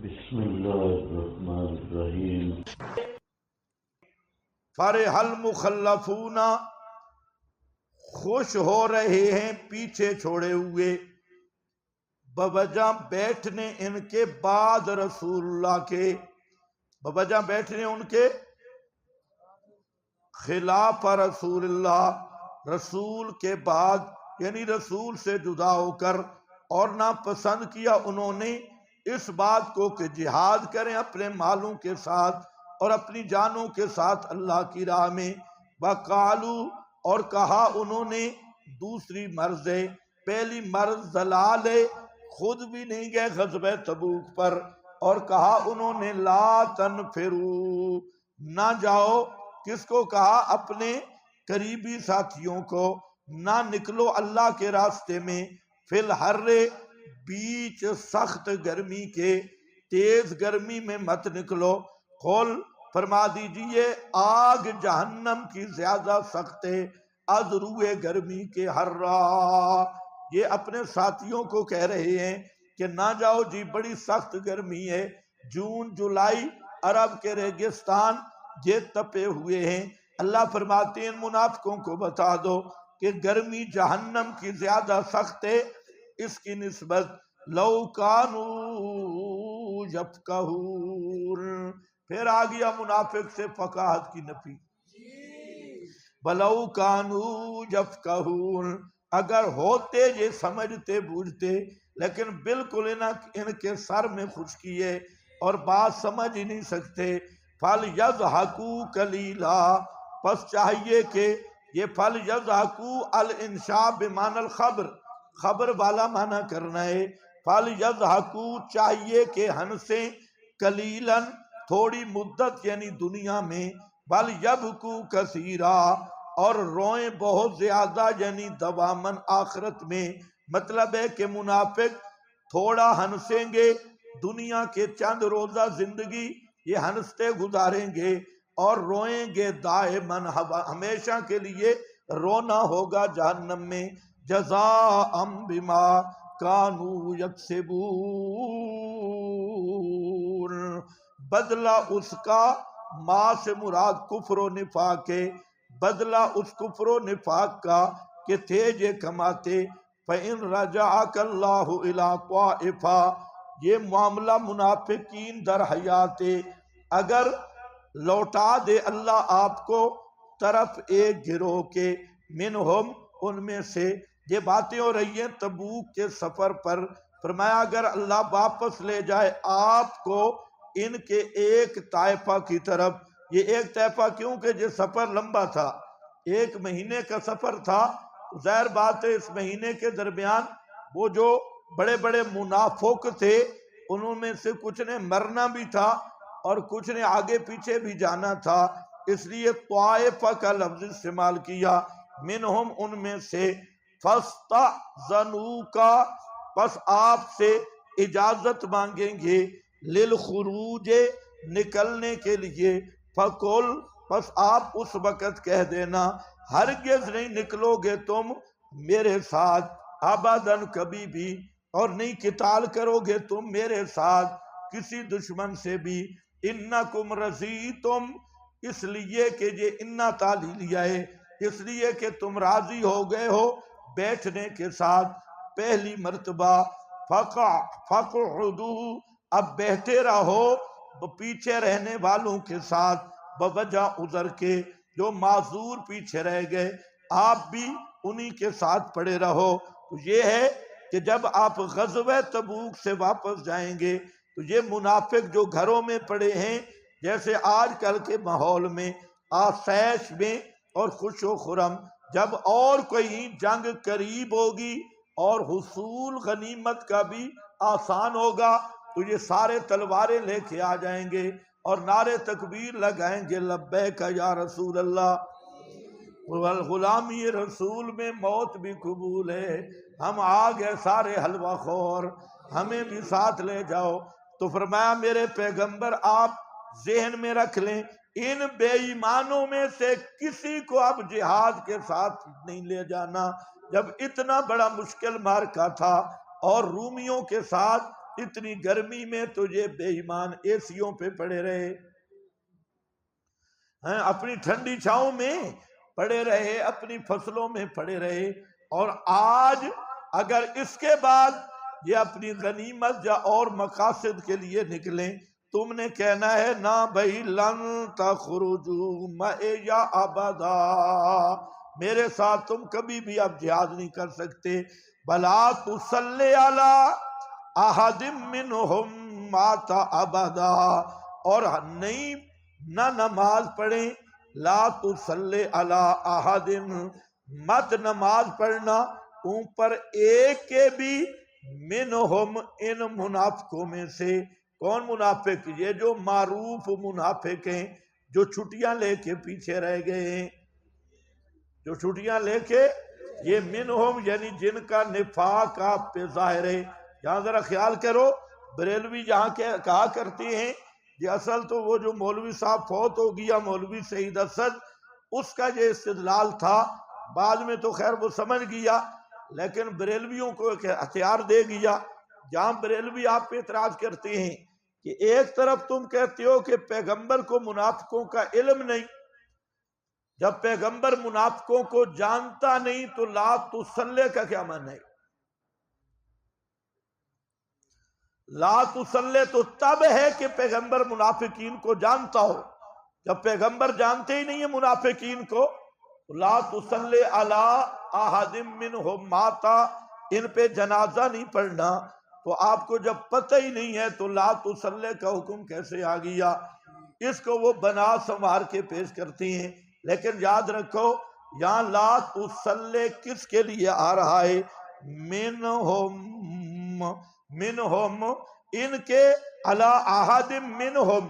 بسم اللہ الرحمن الرحیم۔ فرح المخلفون، خوش ہو رہے ہیں پیچھے چھوڑے ہوئے، بوجہ بیٹھنے ان کے بعد رسول اللہ کے، بوجہ بیٹھنے ان کے خلاف رسول اللہ، رسول کے بعد یعنی رسول سے جدا ہو کر، اور ناپسند کیا انہوں نے اس بات کو کہ جہاد کریں اپنے مالوں کے ساتھ اور اپنی جانوں کے ساتھ اللہ کی راہ میں۔ وَقَالُوا، اور کہا انہوں نے دوسری مرض ہے، پہلی مرض ضلال ہے، خود بھی نہیں گئے غزوہ تبوک پر، اور کہا انہوں نے لا تنفروا، نہ جاؤ، کس کو کہا؟ اپنے قریبی ساتھیوں کو، نہ نکلو اللہ کے راستے میں، فی الحر، بیچ سخت گرمی کے، تیز گرمی میں مت نکلو، قل، فرما دیجئے آگ جہنم کی زیادہ سخت ہے از روئے گرمی کے حرا۔ یہ اپنے ساتھیوں کو کہہ رہے ہیں کہ نہ جاؤ جی، بڑی سخت گرمی ہے، جون جولائی عرب کے ریگستان یہ تپے ہوئے ہیں۔ اللہ فرماتے ہیں منافقوں کو بتا دو کہ گرمی جہنم کی زیادہ سخت ہے، اس کی نسبت لو کانو یفقہون، پھر آ گیا منافق سے فقاہت کی نفی، بلو کانو یفقہون، اگر ہوتے یہ سمجھتے بوجھتے، لیکن بالکل ان کے سر میں خشکی ہے اور بات سمجھ ہی نہیں سکتے۔ فَلْيَضْحَكُوا قَلِيلًا، پس چاہیے کہ یہ فَلْيَضْحَكُوا الانشاء بمعنی الخبر، خبر والا معنی کرنا ہے۔ فَلْيَضْحَكُوا، چاہیے کہ ہنسیں، قلیلاً، تھوڑی مدت یعنی دنیا میں، وَلْيَبْكُوا كَثِيرًا، اور روئیں بہت زیادہ یعنی دواماً آخرت میں۔ مطلب ہے کہ منافق تھوڑا ہنسیں گے، دنیا کے چند روزہ زندگی یہ ہنستے گزاریں گے، اور روئیں گے دائماً، ہمیشہ کے لیے رونا ہوگا جہنم میں۔ جزاء بما کانوا یکسبون، بدلہ اس کا، ما سے مراد کفر و نفاق ہے، بدلہ اس کفر و نفاق کا کہ تھے یہ کماتے۔ فَإِن رَجَعَكَ اللَّهُ إِلَىٰ طَائِفَةٍ، یہ معاملہ منافقین در حیات، اگر لوٹا دے اللہ آپ کو طرف ایک گروہ کے، منہم، ان میں سے، یہ باتیں ہو رہی ہیں تبوک کے سفر پر، فرمایا اگر اللہ واپس لے جائے آپ کو ان کے ایک طائفہ کی طرف، یہ ایک طائفہ کیوں کہ یہ سفر لمبا تھا، 1 مہینے کا سفر تھا، ظاہر بات ہے اس مہینے کے درمیان وہ جو بڑے بڑے منافق تھے انہوں میں سے کچھ نے مرنا بھی تھا اور کچھ نے آگے پیچھے بھی جانا تھا، اس لیے طائفہ کا لفظ استعمال کیا، منہم، ان میں سے، فاستأذنوک، پس آپ سے اجازت مانگیں گے، للخروج، نکلنے کے لیے، فقل، پس آپ اس وقت کہہ دینا، ہرگز نہیں نکلو گے تم میرے ساتھ، ابداً، کبھی بھی، اور نہیں قتال کرو گے تم میرے ساتھ کسی دشمن سے بھی، انکم رضیتم، اس لیے کہ یہ انا تعلیلیہ ہے، اس لیے کہ تم راضی ہو گئے ہو بیٹھنے کے ساتھ پہلی مرتبہ، فقعدوا، اب بیٹھے رہو پیچھے رہنے والوں کے ساتھ، بوجہ عذر کے، جو معذور پیچھے رہ گئے آپ بھی انہی کے ساتھ پڑے رہو۔ تو یہ ہے کہ جب آپ غزوہ تبوک سے واپس جائیں گے تو یہ منافق جو گھروں میں پڑے ہیں، جیسے آج کل کے ماحول میں آسائش میں اور خوش و خرم، جب اور کوئی جنگ قریب ہوگی اور حصول غنیمت کا بھی آسان ہوگا تو یہ سارے تلواریں لے کے آ جائیں گے اور نعرے تکبیر لگائیں گے، لبیک یا رسول اللہ، غلامی رسول میں موت بھی قبول ہے، ہم آ گئے سارے حلوہ خور، ہمیں بھی ساتھ لے جاؤ۔ تو فرمایا میرے پیغمبر آپ ذہن میں رکھ لیں، ان بے ایمانوں میں سے کسی کو اب جہاد کے ساتھ نہیں لے جانا۔ جب اتنا بڑا مشکل مارکا تھا اور رومیوں کے ساتھ اتنی گرمی میں تو یہ بے ایمان اے سیوں پہ پڑے رہے ہیں، اپنی ٹھنڈی چھاؤں میں پڑے رہے، اپنی فصلوں میں پڑے رہے، اور آج اگر اس کے بعد یہ اپنی غنیمت یا اور مقاصد کے لیے نکلیں، تم نے کہنا ہے نہ بھائی لن تخرجوا معی ابدا، میرے ساتھ تم کبھی بھی اب جہاد نہیں کر سکتے، بلا تصلی علی احد منہم مات ابدا، اور نہیں نہ نماز پڑھیں، لا تصلی علی احد، مت نماز پڑھنا اوپر ایک کے بھی، منہم ان منافقوں میں سے۔ کون منافق؟ یہ جو معروف منافق ہیں، جو چھٹیاں لے کے پیچھے رہ گئے ہیں، جو چھٹیاں لے کے، یہ منہم یعنی جن کا نفاق آپ پہ ظاہر ہے۔ یہاں ذرا خیال کرو، بریلوی جہاں کہا کرتے ہیں یہ اصل تو وہ جو مولوی صاحب فوت ہو گیا، مولوی سعید اسد، اس کا یہ استدلال تھا، بعد میں تو خیر وہ سمجھ گیا، لیکن بریلویوں کو ایک ہتھیار دے گیا۔ جہاں بریلوی آپ پہ اعتراض کرتے ہیں کہ ایک طرف تم کہتے ہو کہ پیغمبر کو منافقوں کا علم نہیں، جب پیغمبر منافقوں کو جانتا نہیں تو لا تصلی کا کیا معنی ہے؟ لا تصلی تو تب ہے کہ پیغمبر منافقین کو جانتا ہو، جب پیغمبر جانتے ہی نہیں ہے منافقین کو، لا تصلی علی احد منہم ماتا، ان پہ جنازہ نہیں پڑھنا، تو آپ کو جب پتہ ہی نہیں ہے تو لا تصلی کا حکم کیسے آ گیا؟ اس کو وہ بنا سنوار کے پیش کرتی ہیں، لیکن یاد رکھو یہاں لا تصلی کس کے لیے آ رہا ہے؟ منہم ان کے، علی احد منہم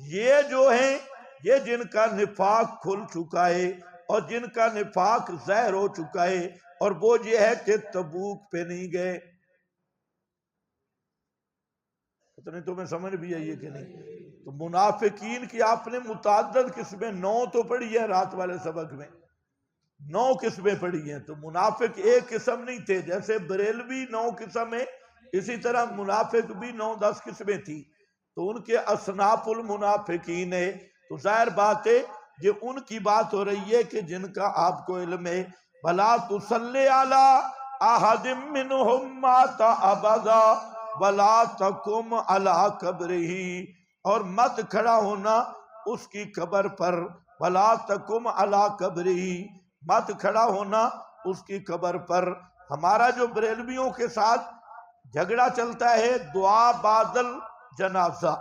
یہ جو ہیں، یہ جن کا نفاق کھل چکا ہے اور جن کا نفاق ظاہر ہو چکا ہے، اور وہ یہ ہے کہ تبوک پہ نہیں گئے۔ پتہ نہیں تمہیں سمجھ بھی آئی ہے کہ نہیں؟ تو منافقین کی آپ نے متعدد قسمیں 9 تو پڑھی ہے رات والے سبق میں، 9 قسمیں پڑھی ہیں، تو منافق ایک قسم نہیں تھے، جیسے بریلوی 9 قسم ہے، اسی طرح منافق بھی 9-10 قسمیں تھی، تو ان کے اصناف المنافقین ہے، تو ظاہر بات ہے یہ ان کی بات ہو رہی ہے کہ جن کا آپ کو علم ہے۔ بلا تصلی علی احد منہم مات ابدا ولا تقم علی قبرہ، اور مت کھڑا ہونا اس کی قبر پر، ولا تقم علی قبرہ، مت کھڑا ہونا اس کی قبر پر۔ ہمارا جو بریلویوں کے ساتھ جھگڑا چلتا ہے دعا بعد الجنازہ،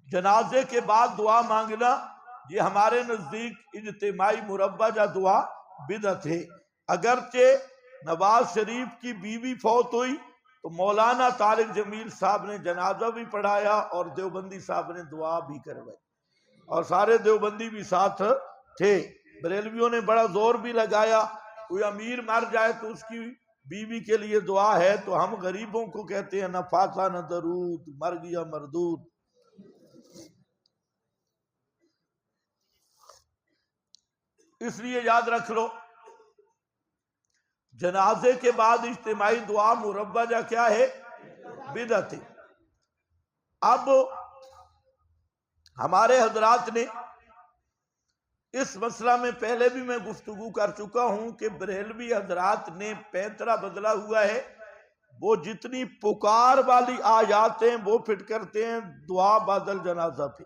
جنازے کے بعد دعا مانگنا، یہ ہمارے نزدیک اجتماعی مربع دعا بدعت ہے۔ اگرچہ نواز شریف کی بیوی فوت ہوئی تو مولانا طارق جمیل صاحب نے جنازہ بھی پڑھایا اور دیوبندی صاحب نے دعا بھی کروائی، اور سارے دیوبندی بھی ساتھ تھے۔ بریلویوں نے بڑا زور بھی لگایا، کوئی امیر مر جائے تو اس کی بیوی کے لیے دعا ہے، تو ہم غریبوں کو کہتے ہیں نہ فاتحہ نہ درود، مر گیا مردود۔ اس لیے یاد رکھ لو جنازے کے بعد اجتماعی دعا مربع کیا ہے؟ بدعت ہے۔ اب ہمارے حضرات نے اس مسئلہ میں پہلے بھی میں گفتگو کر چکا ہوں کہ بریلوی حضرات نے پینترا بدلا ہوا ہے، وہ جتنی پکار والی آیات ہیں وہ فٹ کرتے ہیں دعا بعد الجنازہ پہ۔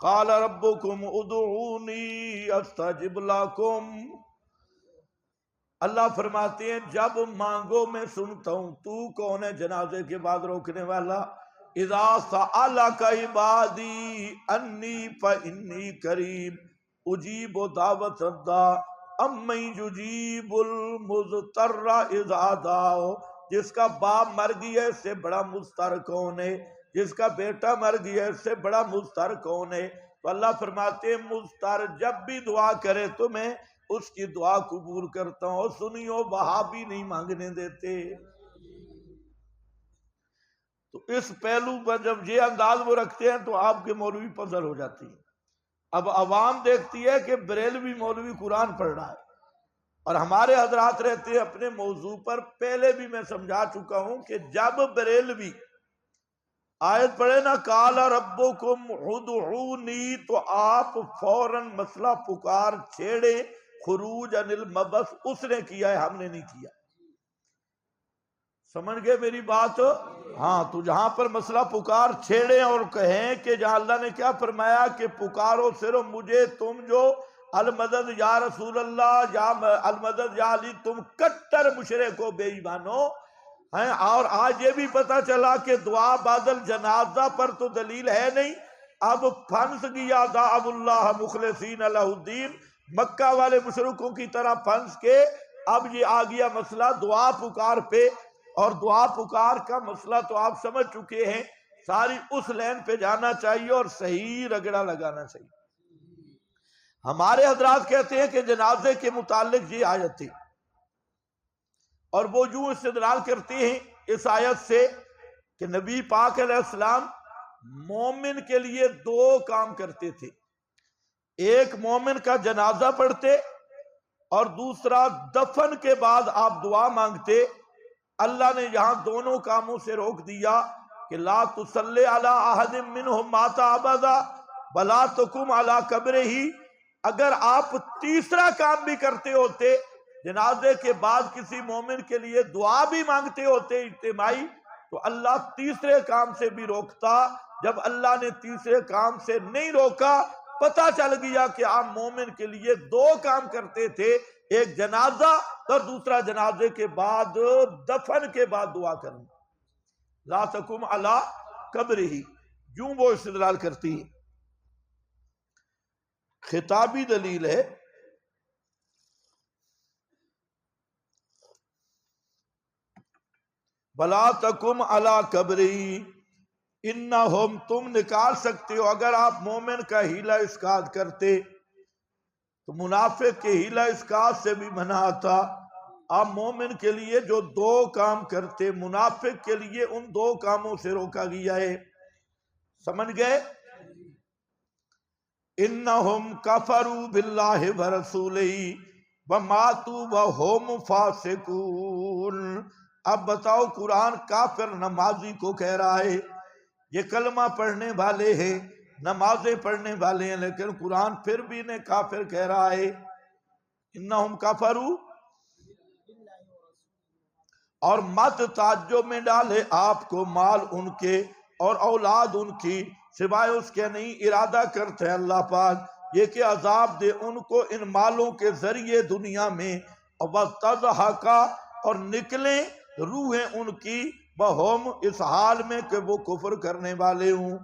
قال ربکم ادعونی استجب لکم، اللہ فرماتے ہیں جب مانگو میں سنتا ہوں۔ تو کون ہے جنازے کے بعد روکنے والا؟ اذا سألک عبادی انی فانی قریب اجیب دعوت الداع امن یجیب المضطر اذا دعا، جس کا باپ مر گیا اس سے بڑا مضطر کون ہے؟ جس کا بیٹا مر گیا اس سے بڑا مضطر کون ہے؟ تو اللہ فرماتے ہیں مضطر جب بھی دعا کرے تو میں اس کی دعا قبول کرتا ہوں۔ سنیو وہابی نہیں مانگنے دیتے۔ تو اس پہلو پر جب یہ انداز وہ رکھتے ہیں تو آپ کے مولوی پزل ہو جاتی ہیں۔ اب عوام دیکھتی ہے کہ بریلوی مولوی قرآن پڑھ رہا ہے، اور ہمارے حضرات رہتے ہیں اپنے موضوع پر، پہلے بھی میں سمجھا چکا ہوں کہ جب بریلوی آیت پڑھے نا قَالَ رَبُّكُمْ ادْعُونِي، تو آپ فوراً مسئلہ پکار چھیڑے، خروج عن المبس اس نے کیا ہے، ہم نے نہیں کیا۔ سمجھ گئے میری بات؟ ہاں، تو جہاں پر مسئلہ پکار چھیڑے اور کہیں کہ جہاں اللہ نے کیا فرمایا کہ پکارو صرف مجھے، تم جو المدد یا رسول اللہ یا المدد یا علی، تم کٹر مشرک ہو، بے ایمانو ہیں۔ اور آج یہ بھی پتا چلا کہ دعا بعد الجنازہ پر تو دلیل ہے نہیں، اب پھنس گیا دعو اللہ مخلصین لہ الدین، مکہ والے مشرکوں کی طرح پھنس کے اب یہ آ گیا مسئلہ دعا پکار پہ، اور دعا پکار کا مسئلہ تو آپ سمجھ چکے ہیں، ساری اس لین پہ جانا چاہیے اور صحیح رگڑا لگانا چاہیے۔ ہمارے حضرات کہتے ہیں کہ جنازے کے متعلق یہ آیت تھی، اور وہ یوں استدلال کرتے ہیں اس آیت سے کہ نبی پاک علیہ السلام مومن کے لیے دو کام کرتے تھے، ایک مومن کا جنازہ پڑھتے اور دوسرا دفن کے بعد آپ دعا مانگتے۔ اللہ نے یہاں دونوں کاموں سے روک دیا کہ لا تصلی علی احد منہم مات ابدا ولا تقم علی قبرہ۔ اگر آپ تیسرا کام بھی کرتے ہوتے، جنازے کے بعد کسی مومن کے لیے دعا بھی مانگتے ہوتے اجتماعی، تو اللہ تیسرے کام سے بھی روکتا۔ جب اللہ نے تیسرے کام سے نہیں روکا، پتہ چل گیا کہ آپ مومن کے لیے دو کام کرتے تھے، ایک جنازہ اور دوسرا جنازے کے بعد دفن کے بعد دعا کرنا۔ لا تقم علی قبرہ، یوں وہ استدلال کرتی ہے۔ خطابی دلیل ہے، بلا تقم علی قبرہ انہم، تم نکال سکتے ہو اگر آپ مومن کا ہیلا اسقاط کرتے تو منافق کے ہیلا اسقاط سے بھی منع تھا۔ آپ مومن کے لیے جو دو کام کرتے، منافق کے لیے ان دو کاموں سے روکا گیا ہے۔ سمجھ گئے؟ انہم کفروا باللہ ورسولہ وماتوا وہم فاسقون۔ اب بتاؤ، قرآن کافر نمازی کو کہہ رہا ہے، یہ کلمہ پڑھنے والے ہیں، نمازیں پڑھنے والے ہیں، لیکن قرآن پھر بھی انہیں کافر کہہ رہا ہے۔ انہم کفروا، اور مت تعجب میں ڈالے آپ کو مال ان کے اور اولاد ان کی، سوائے اس کے نہیں ارادہ کرتے ہیں اللہ پاک یہ کہ عذاب دے ان کو ان مالوں کے ذریعے دنیا میں، وَتَضْحَكَ، اور نکلیں روحیں ان کی، وَهُمْ، اس حال میں کہ وہ کفر کرنے والے ہوں۔